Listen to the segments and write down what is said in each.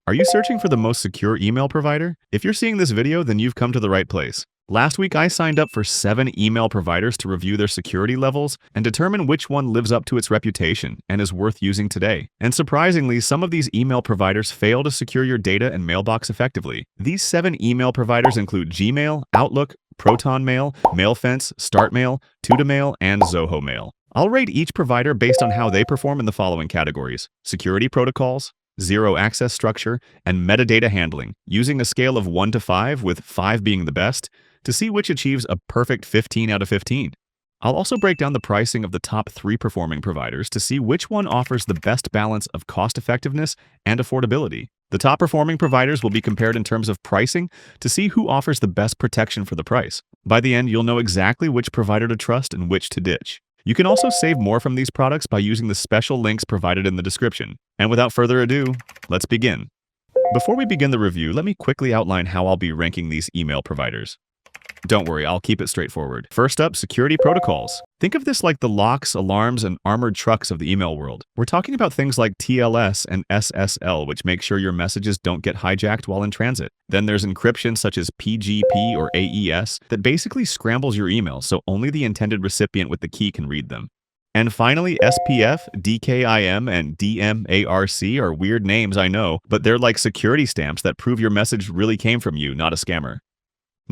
Are you searching for the most secure email provider? If you're seeing this video, then you've come to the right place. Last week, I signed up for 7 email providers to review their security levels and determine which one lives up to its reputation and is worth using today. And surprisingly, some of these email providers fail to secure your data and mailbox effectively. These 7 email providers include Gmail, Outlook, Proton Mail, Mailfence, StartMail, Tuta Mail, and Zoho Mail. I'll rate each provider based on how they perform in the following categories: security protocols, zero access structure, and metadata handling, using a scale of 1 to 5, with 5 being the best, to see which achieves a perfect 15 out of 15. I'll also break down the pricing of the top 3 performing providers to see which one offers the best balance of cost effectiveness and affordability. The top performing providers will be compared in terms of pricing to see who offers the best protection for the price. By the end, you'll know exactly which provider to trust and which to ditch. You can also save more from these products by using the special links provided in the description. And without further ado, let's begin. Before we begin the review, let me quickly outline how I'll be ranking these email providers. Don't worry, I'll keep it straightforward. First up, security protocols. Think of this like the locks, alarms, and armored trucks of the email world. We're talking about things like TLS and SSL, which make sure your messages don't get hijacked while in transit. Then there's encryption such as PGP or AES that basically scrambles your emails so only the intended recipient with the key can read them. And finally, SPF, DKIM, and DMARC are weird names, I know, but they're like security stamps that prove your message really came from you, not a scammer.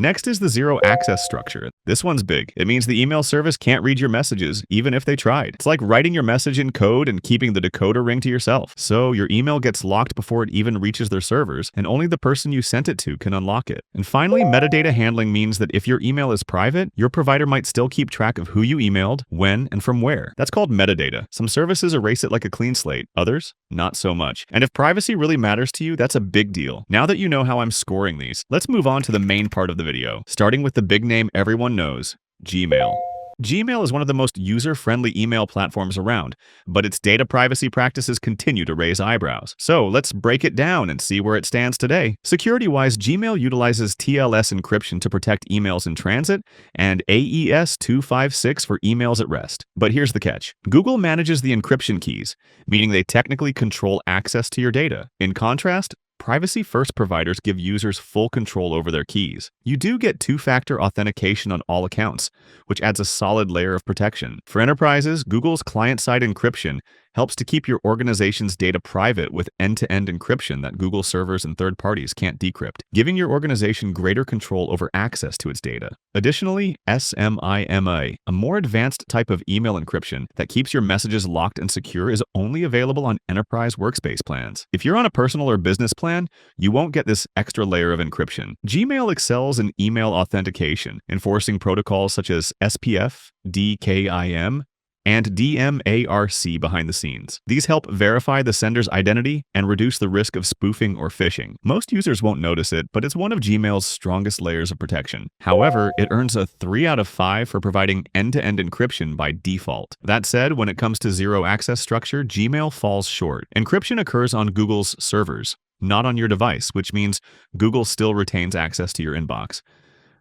Next is the zero access structure. This one's big. It means the email service can't read your messages, even if they tried. It's like writing your message in code and keeping the decoder ring to yourself. So your email gets locked before it even reaches their servers, and only the person you sent it to can unlock it. And finally, metadata handling means that if your email is private, your provider might still keep track of who you emailed, when, and from where. That's called metadata. Some services erase it like a clean slate, others, not so much. And if privacy really matters to you, that's a big deal. Now that you know how I'm scoring these, let's move on to the main part of the video, starting with the big name everyone knows, Gmail. Gmail is one of the most user-friendly email platforms around, but its data privacy practices continue to raise eyebrows. So let's break it down and see where it stands today. Security-wise, Gmail utilizes TLS encryption to protect emails in transit and AES 256 for emails at rest. But here's the catch. Google manages the encryption keys, meaning they technically control access to your data. In contrast, privacy-first providers give users full control over their keys. You do get two-factor authentication on all accounts, which adds a solid layer of protection. For enterprises, Google's client-side encryption helps to keep your organization's data private with end-to-end encryption that Google servers and third parties can't decrypt, giving your organization greater control over access to its data. Additionally, SMIMA, a more advanced type of email encryption that keeps your messages locked and secure, is only available on enterprise workspace plans. If you're on a personal or business plan, you won't get this extra layer of encryption. Gmail excels in email authentication, enforcing protocols such as SPF, DKIM, and DMARC behind the scenes. These help verify the sender's identity and reduce the risk of spoofing or phishing. Most users won't notice it, but it's one of Gmail's strongest layers of protection. However, it earns a 3 out of 5 for providing end-to-end encryption by default. That said, when it comes to zero access structure, Gmail falls short. Encryption occurs on Google's servers, not on your device, which means Google still retains access to your inbox.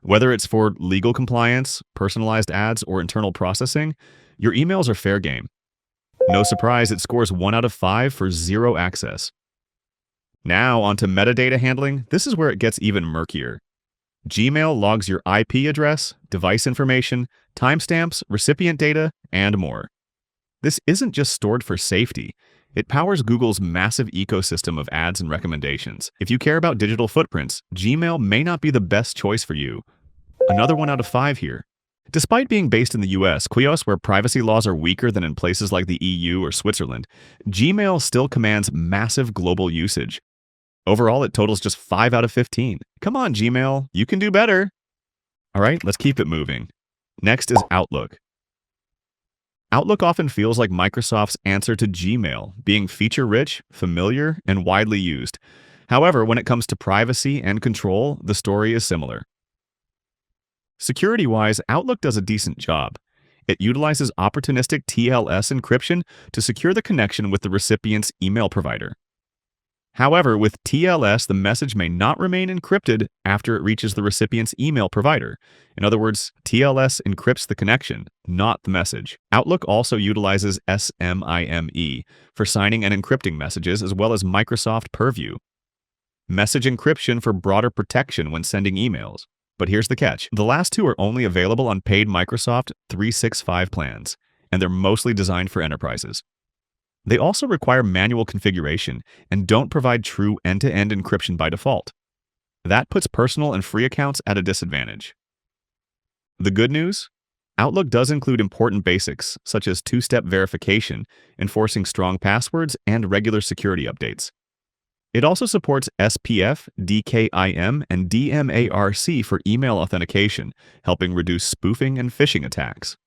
Whether it's for legal compliance, personalized ads, or internal processing, your emails are fair game. No surprise, it scores 1 out of 5 for zero access. Now, onto metadata handling. This is where it gets even murkier. Gmail logs your IP address, device information, timestamps, recipient data, and more. This isn't just stored for safety. It powers Google's massive ecosystem of ads and recommendations. If you care about digital footprints, Gmail may not be the best choice for you. Another 1 out of 5 here. Despite being based in the US, where privacy laws are weaker than in places like the EU or Switzerland, Gmail still commands massive global usage. Overall, it totals just 5 out of 15. Come on, Gmail, you can do better. All right, let's keep it moving. Next is Outlook. Outlook often feels like Microsoft's answer to Gmail, being feature-rich, familiar, and widely used. However, when it comes to privacy and control, the story is similar. Security-wise, Outlook does a decent job. It utilizes opportunistic TLS encryption to secure the connection with the recipient's email provider. However, with TLS, the message may not remain encrypted after it reaches the recipient's email provider. In other words, TLS encrypts the connection, not the message. Outlook also utilizes SMIME for signing and encrypting messages, as well as Microsoft Purview. message encryption for broader protection when sending emails. But here's the catch. The last two are only available on paid Microsoft 365 plans, and they're mostly designed for enterprises. They also require manual configuration and don't provide true end-to-end encryption by default. That puts personal and free accounts at a disadvantage. The good news? Outlook does include important basics, such as two-step verification, enforcing strong passwords, and regular security updates. It also supports SPF, DKIM, and DMARC for email authentication, helping reduce spoofing and phishing attacks.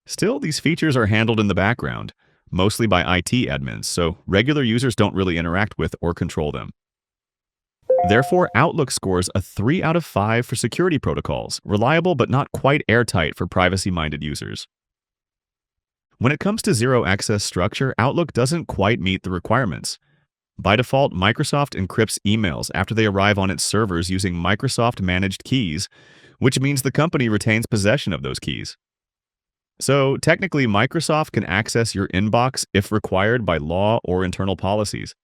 Still, these features are handled in the background, mostly by IT admins, so regular users don't really interact with or control them. Therefore, Outlook scores a 3 out of 5 for security protocols, reliable but not quite airtight for privacy-minded users. When it comes to zero-access structure, Outlook doesn't quite meet the requirements. By default, Microsoft encrypts emails after they arrive on its servers using Microsoft-managed keys, which means the company retains possession of those keys. So, technically, Microsoft can access your inbox if required by law or internal policies.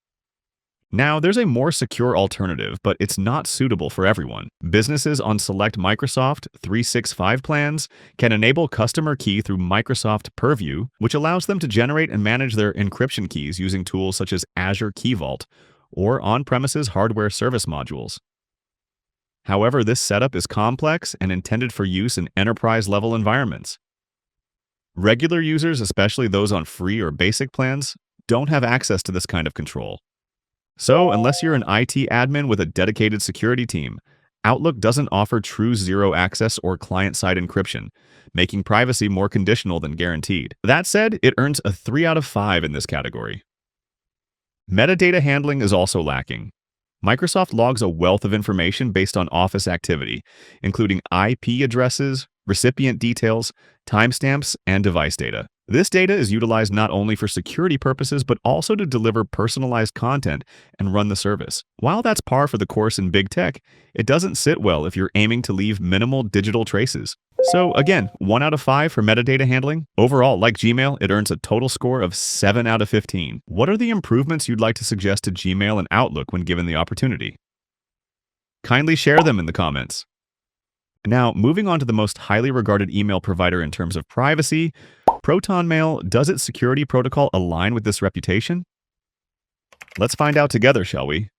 Now, there's a more secure alternative, but it's not suitable for everyone. Businesses on select Microsoft 365 plans can enable customer key through Microsoft Purview, which allows them to generate and manage their encryption keys using tools such as Azure Key Vault or on-premises hardware service modules. However, this setup is complex and intended for use in enterprise-level environments. Regular users, especially those on free or basic plans, don't have access to this kind of control. So, unless you're an IT admin with a dedicated security team, Outlook doesn't offer true zero-access or client-side encryption, making privacy more conditional than guaranteed. That said, it earns a 3 out of 5 in this category. Metadata handling is also lacking. Microsoft logs a wealth of information based on Office activity, including IP addresses, recipient details, timestamps, and device data. This data is utilized not only for security purposes, but also to deliver personalized content and run the service. While that's par for the course in big tech, it doesn't sit well if you're aiming to leave minimal digital traces. So again, 1 out of 5 for metadata handling. Overall, like Gmail, it earns a total score of 7 out of 15. What are the improvements you'd like to suggest to Gmail and Outlook when given the opportunity? Kindly share them in the comments. Now, moving on to the most highly regarded email provider in terms of privacy, Proton Mail. Does its security protocol align with this reputation? Let's find out together, shall we?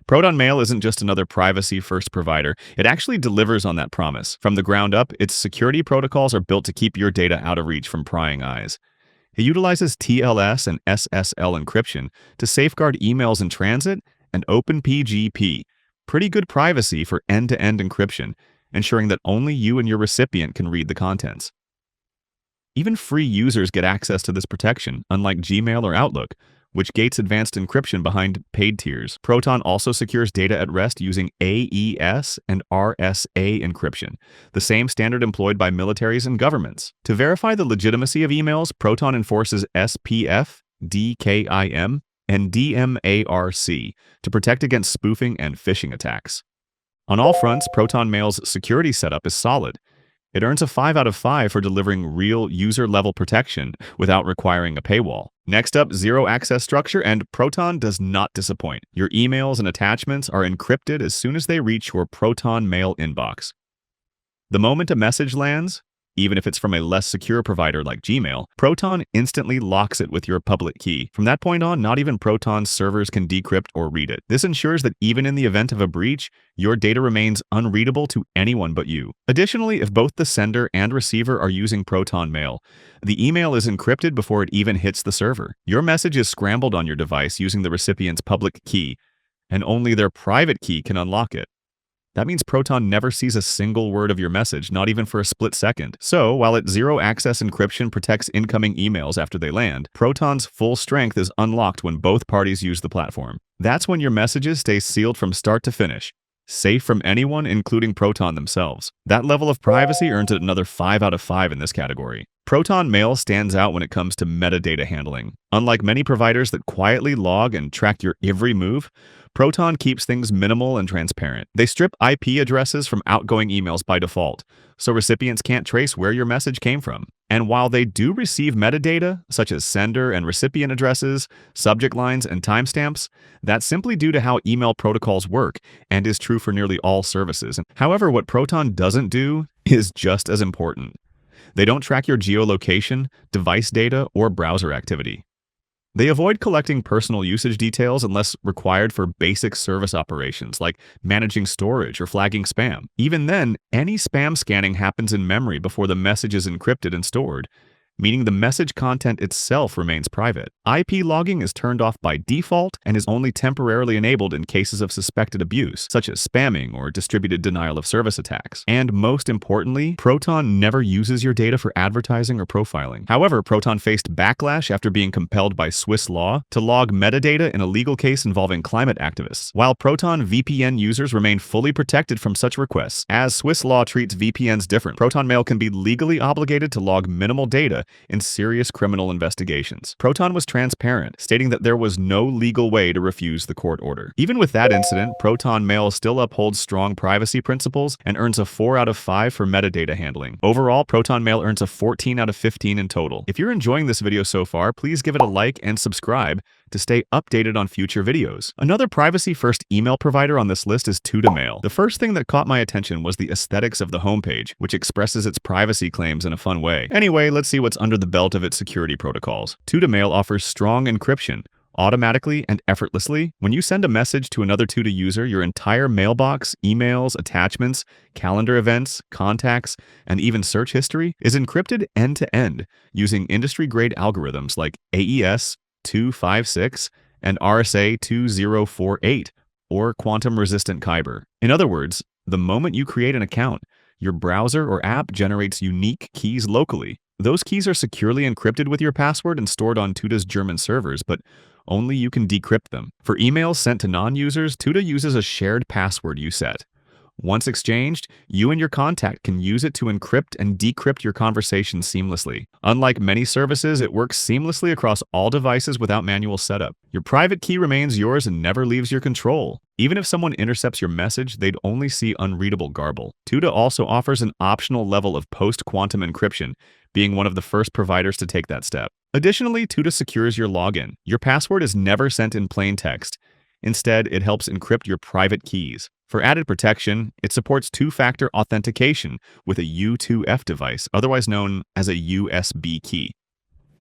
Proton Mail isn't just another privacy-first provider. It actually delivers on that promise. From the ground up, its security protocols are built to keep your data out of reach from prying eyes. It utilizes TLS and SSL encryption to safeguard emails in transit and OpenPGP. Pretty good privacy for end-to-end encryption, ensuring that only you and your recipient can read the contents. Even free users get access to this protection, unlike Gmail or Outlook, which gates advanced encryption behind paid tiers. Proton also secures data at rest using AES and RSA encryption, the same standard employed by militaries and governments. To verify the legitimacy of emails, Proton enforces SPF, DKIM, and DMARC to protect against spoofing and phishing attacks. On all fronts, Proton Mail's security setup is solid. It earns a 5 out of 5 for delivering real user-level protection without requiring a paywall. Next up, zero-access structure, and Proton does not disappoint. Your emails and attachments are encrypted as soon as they reach your Proton Mail inbox. The moment a message lands, even if it's from a less secure provider like Gmail, Proton instantly locks it with your public key. From that point on, not even Proton's servers can decrypt or read it. This ensures that even in the event of a breach, your data remains unreadable to anyone but you. Additionally, if both the sender and receiver are using Proton Mail, the email is encrypted before it even hits the server. Your message is scrambled on your device using the recipient's public key, and only their private key can unlock it. That means Proton never sees a single word of your message, not even for a split second. So, while its zero-access encryption protects incoming emails after they land, Proton's full strength is unlocked when both parties use the platform. That's when your messages stay sealed from start to finish, safe from anyone, including Proton themselves. That level of privacy earns it another 5 out of 5 in this category. Proton Mail stands out when it comes to metadata handling. Unlike many providers that quietly log and track your every move, Proton keeps things minimal and transparent. They strip IP addresses from outgoing emails by default, so recipients can't trace where your message came from. And while they do receive metadata, such as sender and recipient addresses, subject lines, and timestamps, that's simply due to how email protocols work and is true for nearly all services. However, what Proton doesn't do is just as important. They don't track your geolocation, device data, or browser activity. They avoid collecting personal usage details unless required for basic service operations like managing storage or flagging spam. Even then, any spam scanning happens in memory before the message is encrypted and stored, meaning the message content itself remains private. IP logging is turned off by default and is only temporarily enabled in cases of suspected abuse, such as spamming or distributed denial of service attacks. And most importantly, Proton never uses your data for advertising or profiling. However, Proton faced backlash after being compelled by Swiss law to log metadata in a legal case involving climate activists. While Proton VPN users remain fully protected from such requests, as Swiss law treats VPNs different, Proton Mail can be legally obligated to log minimal data in serious criminal investigations. Proton was transparent, stating that there was no legal way to refuse the court order. Even with that incident, Proton Mail still upholds strong privacy principles and earns a 4 out of 5 for metadata handling. Overall, Proton Mail earns a 14 out of 15 in total. If you're enjoying this video so far, please give it a like and subscribe to stay updated on future videos. Another privacy-first email provider on this list is Tuta Mail. The first thing that caught my attention was the aesthetics of the homepage, which expresses its privacy claims in a fun way. Anyway, let's see what's under the belt of its security protocols. Tuta Mail offers strong encryption, automatically and effortlessly. When you send a message to another Tuta user, your entire mailbox, emails, attachments, calendar events, contacts, and even search history is encrypted end-to-end using industry-grade algorithms like AES 256 and RSA 2048, or quantum-resistant Kyber. In other words, the moment you create an account, your browser or app generates unique keys locally. Those keys are securely encrypted with your password and stored on Tuta's German servers, but only you can decrypt them. For emails sent to non-users, Tuta uses a shared password you set. Once exchanged, you and your contact can use it to encrypt and decrypt your conversation seamlessly. Unlike many services, it works seamlessly across all devices without manual setup. Your private key remains yours and never leaves your control. Even if someone intercepts your message, they'd only see unreadable garble. Tuta also offers an optional level of post-quantum encryption, being one of the first providers to take that step. Additionally, Tuta secures your login. Your password is never sent in plain text. Instead, it helps encrypt your private keys. For added protection, it supports two-factor authentication with a U2F device, otherwise known as a USB key.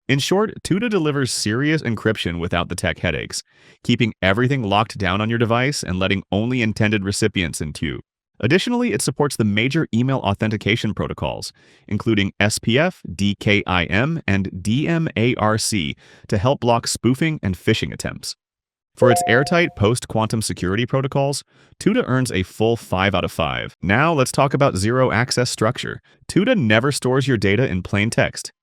In short, Tuta delivers serious encryption without the tech headaches, keeping everything locked down on your device and letting only intended recipients in queue. Additionally, it supports the major email authentication protocols, including SPF, DKIM, and DMARC to help block spoofing and phishing attempts. For its airtight post-quantum security protocols, Tuta earns a full 5 out of 5. Now let's talk about zero-access structure. Tuta never stores your data in plain text.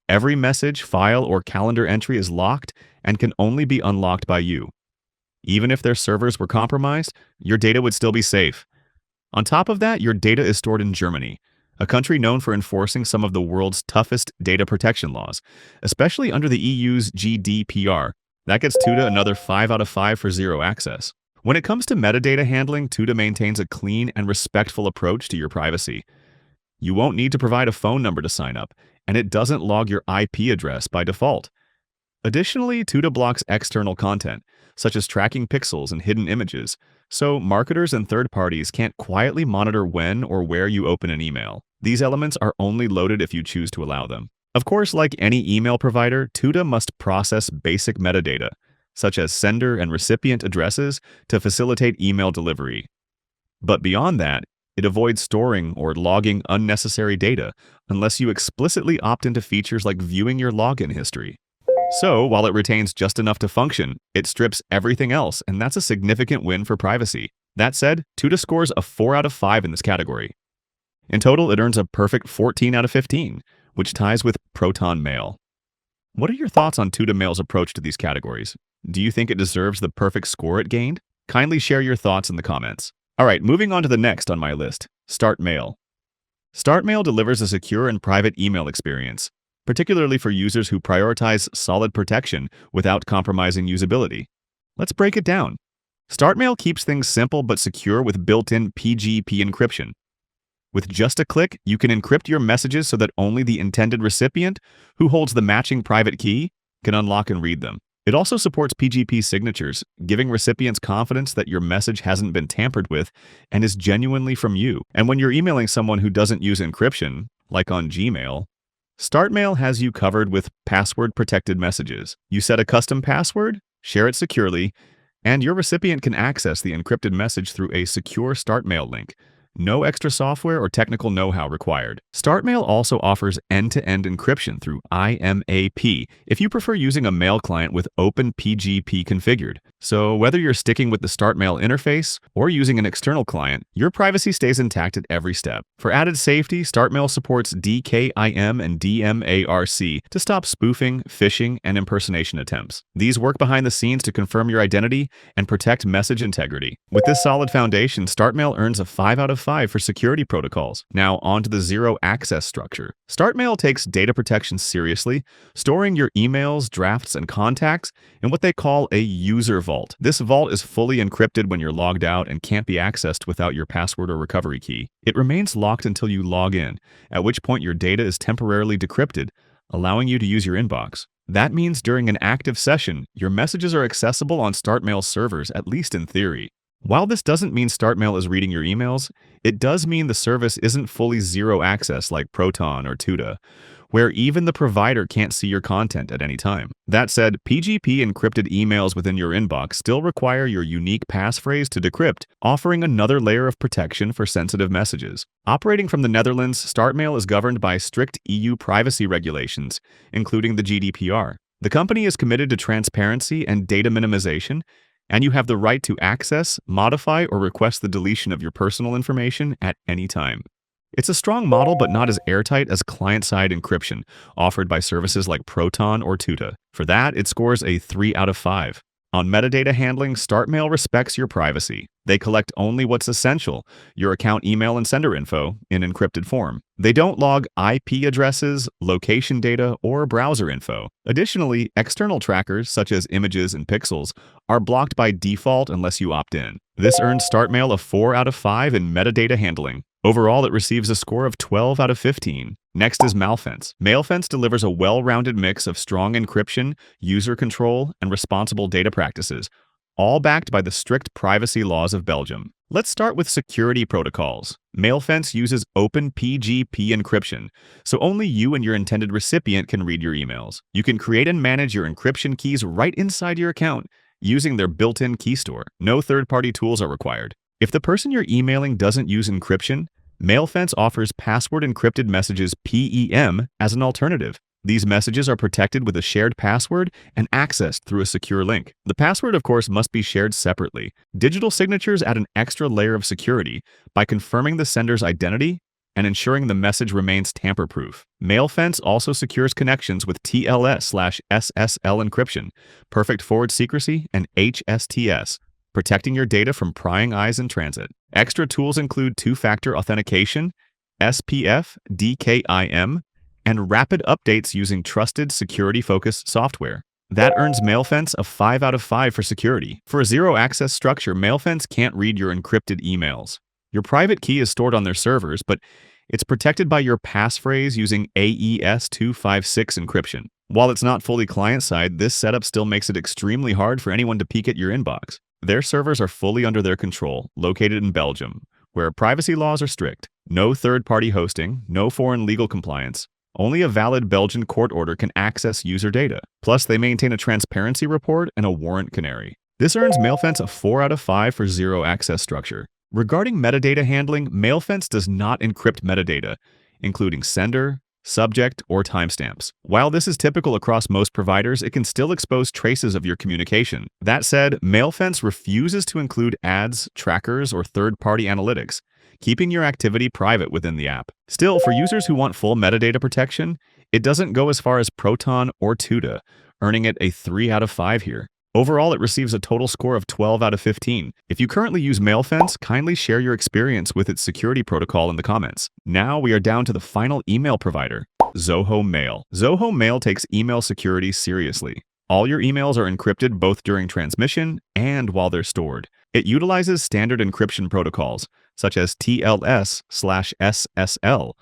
Every message, file, or calendar entry is locked and can only be unlocked by you. Even if their servers were compromised, your data would still be safe. On top of that, your data is stored in Germany, a country known for enforcing some of the world's toughest data protection laws, especially under the EU's GDPR. That gets Tuta another 5 out of 5 for zero access. When it comes to metadata handling, Tuta maintains a clean and respectful approach to your privacy. You won't need to provide a phone number to sign up, and it doesn't log your IP address by default. Additionally, Tuta blocks external content, such as tracking pixels and hidden images, so marketers and third parties can't quietly monitor when or where you open an email. These elements are only loaded if you choose to allow them. Of course, like any email provider, Tuta must process basic metadata, such as sender and recipient addresses, to facilitate email delivery. But beyond that, it avoids storing or logging unnecessary data unless you explicitly opt into features like viewing your login history. So, while it retains just enough to function, it strips everything else, and that's a significant win for privacy. That said, Tuta scores a 4 out of 5 in this category. In total, it earns a perfect 14 out of 15, which ties with Proton Mail. What are your thoughts on Tuta Mail's approach to these categories? Do you think it deserves the perfect score it gained? Kindly share your thoughts in the comments. Alright, moving on to the next on my list, Start Mail. Start Mail delivers a secure and private email experience, particularly for users who prioritize solid protection without compromising usability. Let's break it down. Start Mail keeps things simple but secure with built-in PGP encryption. With just a click, you can encrypt your messages so that only the intended recipient, who holds the matching private key, can unlock and read them. It also supports PGP signatures, giving recipients confidence that your message hasn't been tampered with and is genuinely from you. And when you're emailing someone who doesn't use encryption, like on Gmail, StartMail has you covered with password-protected messages. You set a custom password, share it securely, and your recipient can access the encrypted message through a secure StartMail link. No extra software or technical know-how required. StartMail also offers end-to-end encryption through IMAP if you prefer using a mail client with OpenPGP configured. So whether you're sticking with the StartMail interface or using an external client, your privacy stays intact at every step. For added safety, StartMail supports DKIM and DMARC to stop spoofing, phishing, and impersonation attempts. These work behind the scenes to confirm your identity and protect message integrity. With this solid foundation, StartMail earns a 5 out of 5 for security protocols. Now on to the zero access structure. StartMail takes data protection seriously, storing your emails, drafts, and contacts in what they call a user vault. This vault is fully encrypted when you're logged out and can't be accessed without your password or recovery key. It remains locked until you log in, at which point your data is temporarily decrypted, allowing you to use your inbox. That means during an active session, your messages are accessible on StartMail servers, at least in theory. While this doesn't mean StartMail is reading your emails, it does mean the service isn't fully zero access like Proton or Tuta, where even the provider can't see your content at any time. That said, PGP encrypted emails within your inbox still require your unique passphrase to decrypt, offering another layer of protection for sensitive messages. Operating from the Netherlands, StartMail is governed by strict EU privacy regulations, including the GDPR. The company is committed to transparency and data minimization, and you have the right to access, modify, or request the deletion of your personal information at any time. It's a strong model, but not as airtight as client-side encryption offered by services like Proton or Tuta. For that, it scores a 3 out of 5. On metadata handling, StartMail respects your privacy. They collect only what's essential, your account email and sender info, in encrypted form. They don't log IP addresses, location data, or browser info. Additionally, external trackers, such as images and pixels, are blocked by default unless you opt in. This earns StartMail a 4 out of 5 in metadata handling. Overall, it receives a score of 12 out of 15. Next is Mailfence. Mailfence delivers a well-rounded mix of strong encryption, user control, and responsible data practices, all backed by the strict privacy laws of Belgium. Let's start with security protocols. Mailfence uses OpenPGP encryption, so only you and your intended recipient can read your emails. You can create and manage your encryption keys right inside your account using their built-in key store. No third-party tools are required. If the person you're emailing doesn't use encryption, Mailfence offers password-encrypted messages (PEM) as an alternative. These messages are protected with a shared password and accessed through a secure link. The password, of course, must be shared separately. Digital signatures add an extra layer of security by confirming the sender's identity and ensuring the message remains tamper-proof. Mailfence also secures connections with TLS/SSL encryption, perfect forward secrecy, and HSTS, protecting your data from prying eyes in transit. Extra tools include two-factor authentication, SPF, DKIM, and rapid updates using trusted security-focused software. That earns Mailfence a 5 out of 5 for security. For a zero-access structure, Mailfence can't read your encrypted emails. Your private key is stored on their servers, but it's protected by your passphrase using AES-256 encryption. While it's not fully client-side, this setup still makes it extremely hard for anyone to peek at your inbox. Their servers are fully under their control, located in Belgium, where privacy laws are strict. No third-party hosting, no foreign legal compliance. Only a valid Belgian court order can access user data. Plus, they maintain a transparency report and a warrant canary. This earns Mailfence a 4 out of 5 for zero-access structure. Regarding metadata handling, Mailfence does not encrypt metadata, including sender, subject, or timestamps. While this is typical across most providers, it can still expose traces of your communication. That said, Mailfence refuses to include ads, trackers, or third-party analytics, keeping your activity private within the app. Still, for users who want full metadata protection, it doesn't go as far as Proton or Tuta, earning it a 3 out of 5 here. Overall, it receives a total score of 12 out of 15. If you currently use Mailfence, kindly share your experience with its security protocol in the comments. Now we are down to the final email provider, Zoho Mail. Zoho Mail takes email security seriously. All your emails are encrypted both during transmission and while they're stored. It utilizes standard encryption protocols, such as TLS/SSL,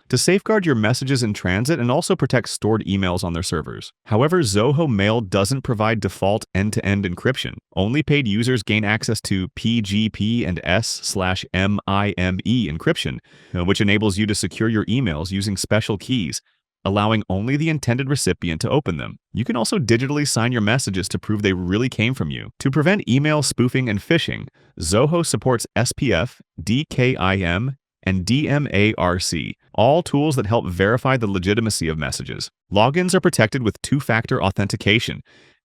to safeguard your messages in transit and also protect stored emails on their servers. However, Zoho Mail doesn't provide default end-to-end encryption. Only paid users gain access to PGP and S/MIME encryption, which enables you to secure your emails using special keys, allowing only the intended recipient to open them. You can also digitally sign your messages to prove they really came from you. To prevent email spoofing and phishing, Zoho supports SPF, DKIM, and DMARC, all tools that help verify the legitimacy of messages. Logins are protected with two-factor authentication,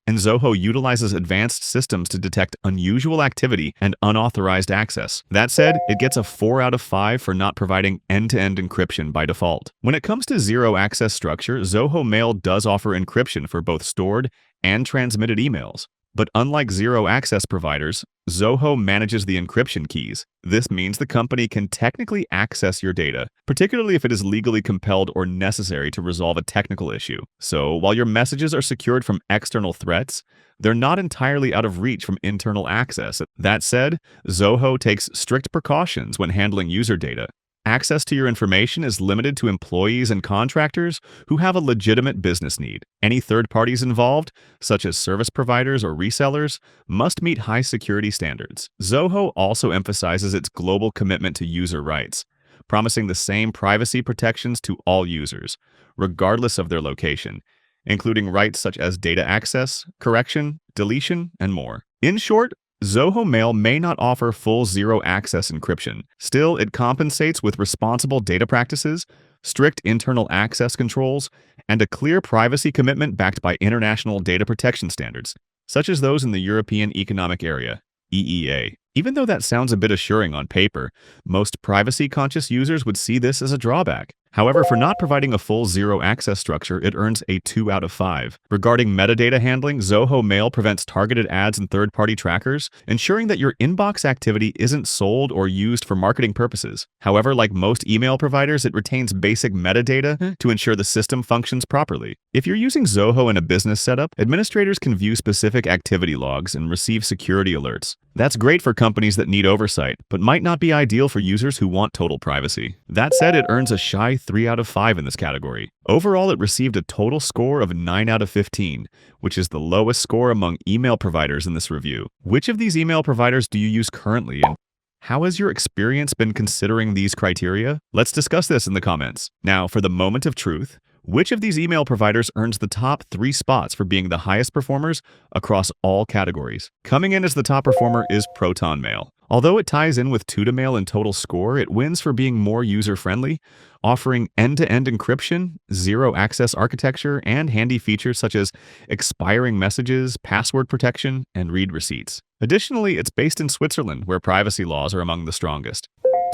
and Zoho utilizes advanced systems to detect unusual activity and unauthorized access. That said, it gets a 4 out of 5 for not providing end-to-end encryption by default. When it comes to zero-access structure, Zoho Mail does offer encryption for both stored and transmitted emails. But unlike zero-access providers, Zoho manages the encryption keys. This means the company can technically access your data, particularly if it is legally compelled or necessary to resolve a technical issue. So, while your messages are secured from external threats, they're not entirely out of reach from internal access. That said, Zoho takes strict precautions when handling user data. Access to your information is limited to employees and contractors who have a legitimate business need. Any third parties involved, such as service providers or resellers, must meet high security standards. Zoho also emphasizes its global commitment to user rights, promising the same privacy protections to all users, regardless of their location, including rights such as data access, correction, deletion, and more. In short, Zoho Mail may not offer full zero-access encryption. Still, it compensates with responsible data practices, strict internal access controls, and a clear privacy commitment backed by international data protection standards, such as those in the European Economic Area, EEA. Even though that sounds a bit assuring on paper, most privacy-conscious users would see this as a drawback. However, for not providing a full zero-access structure, it earns a 2 out of 5. Regarding metadata handling, Zoho Mail prevents targeted ads and third-party trackers, ensuring that your inbox activity isn't sold or used for marketing purposes. However, like most email providers, it retains basic metadata to ensure the system functions properly. If you're using Zoho in a business setup, administrators can view specific activity logs and receive security alerts. That's great for companies that need oversight, but might not be ideal for users who want total privacy. That said, it earns a shy 3 out of 5 in this category. Overall, it received a total score of 9 out of 15, which is the lowest score among email providers in this review. Which of these email providers do you use currently, and how has your experience been considering these criteria? Let's discuss this in the comments. Now, for the moment of truth, which of these email providers earns the top 3 spots for being the highest performers across all categories? Coming in as the top performer is Proton Mail. Although it ties in with Tuta Mail in total score, it wins for being more user-friendly, offering end-to-end encryption, zero-access architecture, and handy features such as expiring messages, password protection, and read receipts. Additionally, it's based in Switzerland, where privacy laws are among the strongest.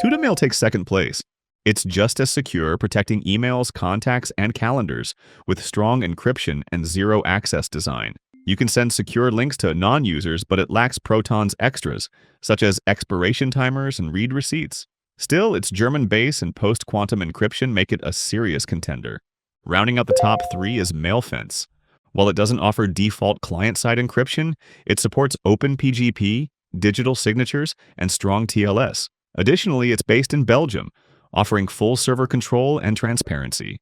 Tuta Mail takes second place. It's just as secure, protecting emails, contacts, and calendars with strong encryption and zero-access design. You can send secure links to non-users, but it lacks Proton's extras, such as expiration timers and read receipts. Still, its German base and post-quantum encryption make it a serious contender. Rounding out the top 3 is Mailfence. While it doesn't offer default client-side encryption, it supports open PGP, digital signatures, and strong TLS. Additionally, it's based in Belgium, offering full server control and transparency.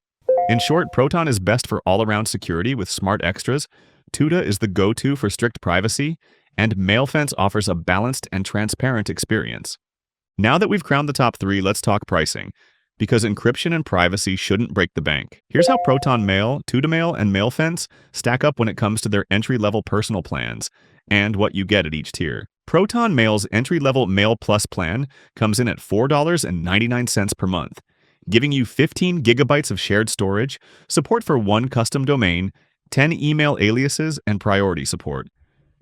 In short, Proton is best for all-around security with smart extras, Tuta is the go-to for strict privacy, and Mailfence offers a balanced and transparent experience. Now that we've crowned the top 3, let's talk pricing, because encryption and privacy shouldn't break the bank. Here's how Proton Mail, Tuta Mail, and Mailfence stack up when it comes to their entry-level personal plans and what you get at each tier. Proton Mail's entry-level Mail Plus plan comes in at $4.99 per month, giving you 15 gigabytes of shared storage, support for 1 custom domain, 10 email aliases, and priority support.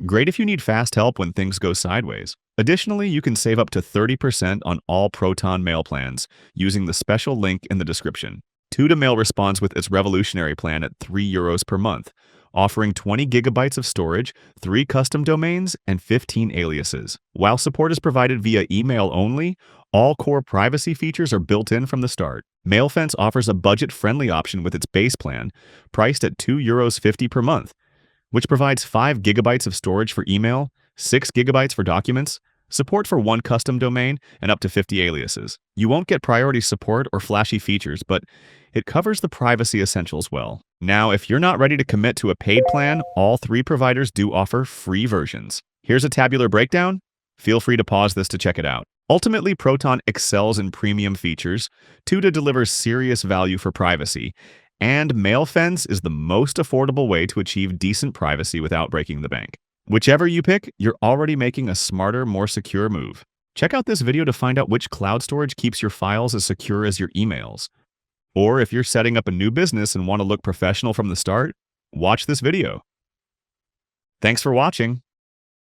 Great if you need fast help when things go sideways. Additionally, you can save up to 30% on all Proton Mail plans using the special link in the description. Tuta Mail responds with its revolutionary plan at €3 per month, offering 20 gigabytes of storage, 3 custom domains, and 15 aliases. While support is provided via email only, all core privacy features are built in from the start. Mailfence offers a budget-friendly option with its base plan, priced at €2.50 per month, which provides 5 gigabytes of storage for email, 6 gigabytes for documents, support for 1 custom domain, and up to 50 aliases. You won't get priority support or flashy features, but it covers the privacy essentials well. Now, if you're not ready to commit to a paid plan, all 3 providers do offer free versions. Here's a tabular breakdown. Feel free to pause this to check it out. Ultimately, Proton excels in premium features, Tuta delivers serious value for privacy, and Mailfence is the most affordable way to achieve decent privacy without breaking the bank. Whichever you pick, you're already making a smarter, more secure move. Check out this video to find out which cloud storage keeps your files as secure as your emails. Or if you're setting up a new business and want to look professional from the start, watch this video. Thanks for watching.